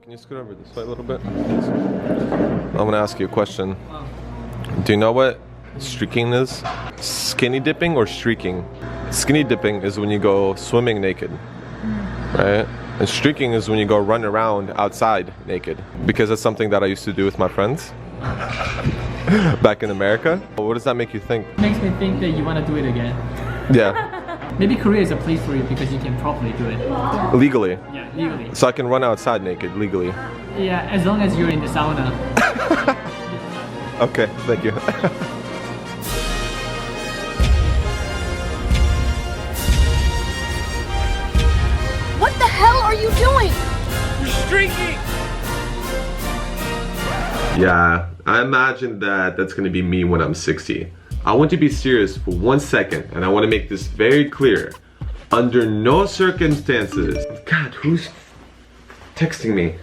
Can you scoot over this way a little bit? I'm gonna ask you a question. Do you know what streaking is? Skinny dipping or streaking? Skinny dipping is when you go swimming naked, right? And streaking is when you go run around outside naked. Because that's something that I used to do with my friends back in America. What does that make you think? It makes me think that you want to do it again. Yeah. Maybe Korea is a place for you because you can properly do it. Legally. Yeah, legally. So I can run outside naked, legally. Yeah, as long as you're in the sauna. Okay, thank you. What the hell are you doing? You're streaking! Yeah, I imagine that that's gonna be me when I'm 60. I want to be serious for 1 second, and I want to make this very clear. Under no circumstances. God, who's texting me?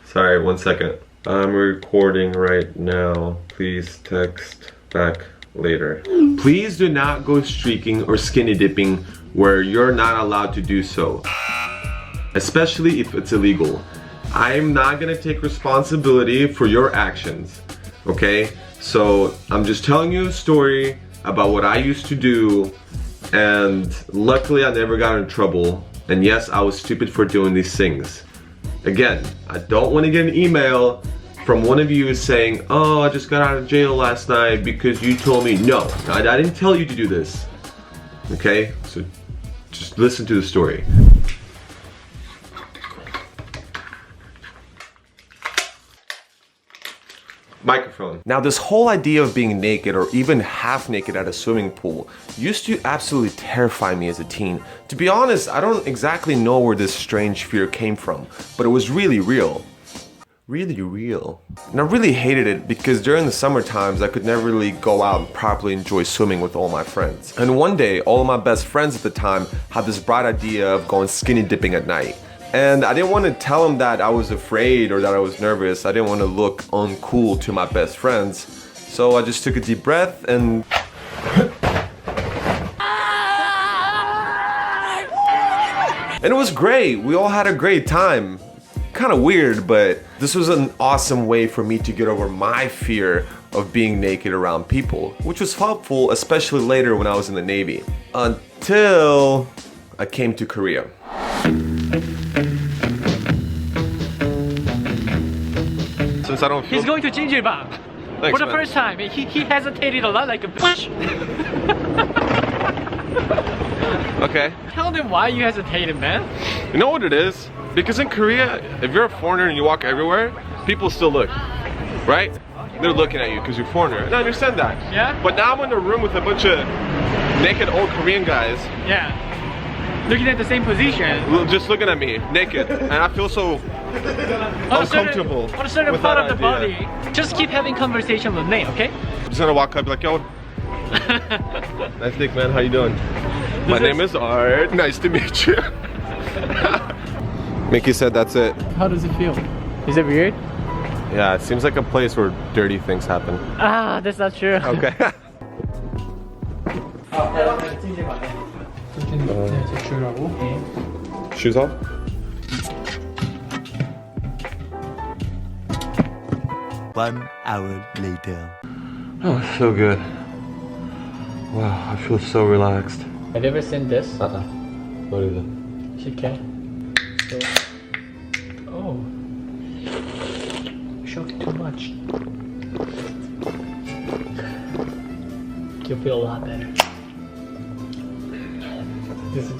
Sorry, 1 second. I'm recording right now. Please text back later. Please do not go streaking or skinny dipping where you're not allowed to do so. Especially if it's illegal. I'm not gonna take responsibility for your actions, okay? So I'm just telling you a story about what I used to do, and luckily I never got in trouble. And yes, I was stupid for doing these things. Again, I don't want to get an email from one of you saying, oh, I just got out of jail last night because you told me. No, I didn't tell you to do this. Okay, so just listen to the story. Microphone. Now this whole idea of being naked or even half naked at a swimming pool used to absolutely terrify me as a teen. To be honest, I don't exactly know where this strange fear came from, but it was really real. Really real. And I really hated it because during the summer times I could never really go out and properly enjoy swimming with all my friends. And one day, all of my best friends at the time had this bright idea of going skinny dipping at night. And I didn't want to tell them that I was afraid or that I was nervous. I didn't want to look uncool to my best friends. So I just took a deep breath and... and it was great. We all had a great time. Kind of weird, but this was an awesome way for me to get over my fear of being naked around people, which was helpful, especially later when I was in the Navy. Until I came to Korea. Since I don't feel... He's going to 찜질방. Thanks, for the man. first time. He hesitated a lot like a bitch. Okay. Tell them why you hesitated, man. You know what it is? Because in Korea, if you're a foreigner and you walk everywhere, people still look, right? They're looking at you because you're a foreigner. And I understand that. Yeah? But now I'm in a room with a bunch of naked old Korean guys. Yeah. Looking at the same position. Just looking at me, naked. And I feel so uncomfortable On a certain with part that of the idea. body. Just keep having conversation with me, okay? I'm just gonna walk up and be like, yo. Nice dick, man. How you doing? My name is Art. Nice to meet you. Mickey said that's it. How does it feel? Is it weird? Yeah, it seems like a place where dirty things happen. Ah, that's not true. Okay. Shoes off? One hour later. Oh, it's so good. Wow, I feel so relaxed. Have you ever seen this? What is it? Chicken. So, oh. Shock too much. You'll feel a lot better. This is...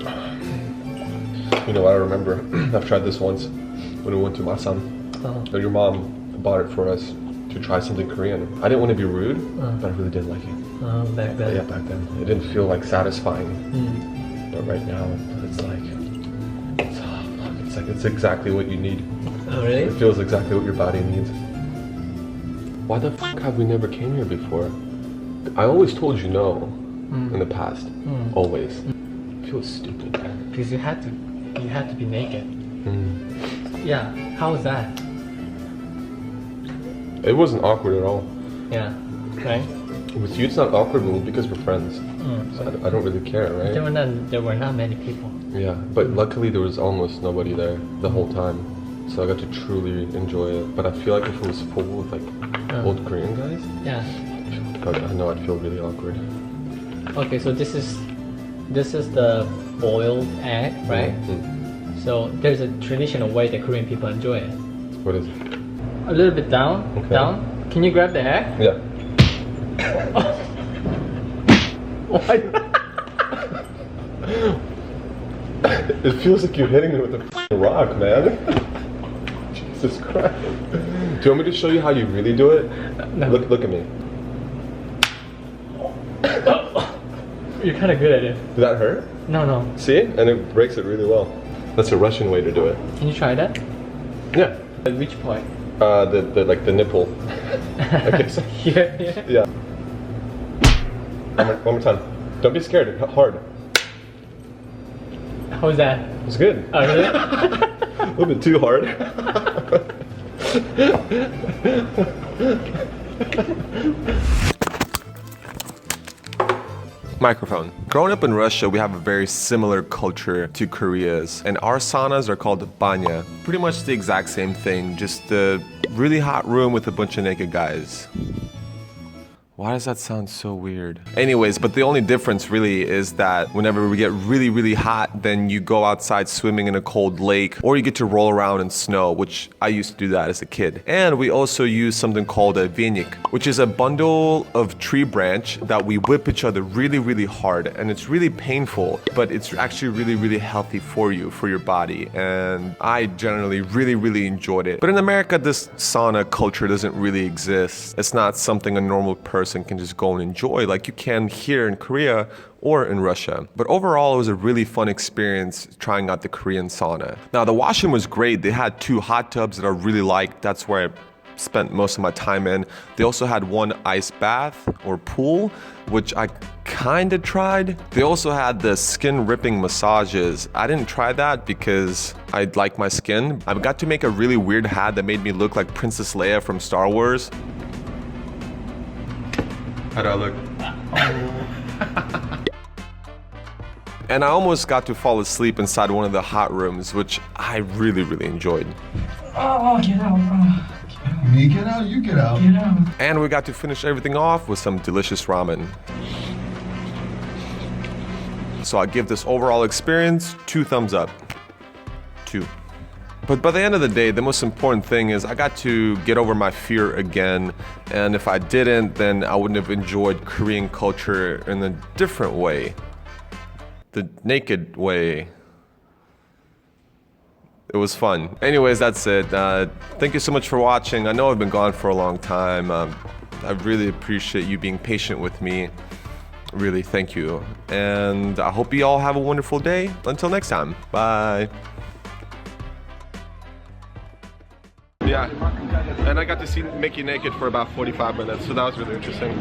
You know, I remember I've tried this once when we went to Masan. Your mom bought it for us to try something Korean. I didn't want to be rude, but I really did like it. Back then. Yeah, back then. It didn't feel like satisfying. But right now, it's like, it's exactly what you need. Oh, really? It feels exactly what your body needs. Why the fuck have we never came here before? I always told you no in the past. Always. It feels stupid. Because you had to be naked. Yeah, how was that? It wasn't awkward at all. Yeah, right? With you, it's not awkward because we're friends. So I don't really care, right? There were not many people. Yeah, but luckily there was almost nobody there the whole time. So I got to truly enjoy it. But I feel like if it was full with like old Korean guys, Yeah. I know I'd feel really awkward. Okay, so this is the boiled egg, right? So there's a traditional way that Korean people enjoy it. What is it? A little bit down, Okay. down. Can you grab the egg? Yeah. What? It feels like you're hitting me with a f***ing rock, man. Jesus Christ. Do you want me to show you how you really do it? No. Look at me. You're kind of good at it. Did that hurt? No. See? And it breaks it really well. That's a Russian way to do it. Can you try that? Yeah. At which point? The like the nipple. Okay, so Here. yeah. One more time. Don't be scared. Hard. How's that? It's good. Oh, really? A little bit too hard. Microphone. Growing up in Russia, we have a very similar culture to Korea's, and our saunas are called banya. Pretty much the exact same thing, just a really hot room with a bunch of naked guys. Why does that sound so weird? Anyways, but the only difference really is that whenever we get really, really hot, then you go outside swimming in a cold lake, or you get to roll around in snow, which I used to do that as a kid. And we also use something called a venik, which is a bundle of tree branch that we whip each other really, really hard. And it's really painful, but it's actually really, really healthy for you, for your body. And I generally really, really enjoyed it. But in America, this sauna culture doesn't really exist. It's not something a normal person can just go and enjoy like you can here in Korea or in Russia. But overall, it was a really fun experience trying out the Korean sauna. Now, the washroom was great. They had 2 hot tubs that I really liked. That's where I spent most of my time in. They also had 1 ice bath or pool, which I kind of tried. They also had the skin ripping massages. I didn't try that because I like my skin. I got to make a really weird hat that made me look like Princess Leia from Star Wars. How do I look? And I almost got to fall asleep inside one of the hot rooms, which I really, really enjoyed. Oh, get out. Me get out, you get out. Get out. And we got to finish everything off with some delicious ramen. So I give this overall experience 2 thumbs up. 2. But by the end of the day, the most important thing is I got to get over my fear again. And if I didn't, then I wouldn't have enjoyed Korean culture in a different way. The naked way. It was fun. Anyways, that's it. Thank you so much for watching. I know I've been gone for a long time. I really appreciate you being patient with me. Really, thank you. And I hope you all have a wonderful day. Until next time. Bye. Yeah, and I got to see Mickey naked for about 45 minutes, so that was really interesting.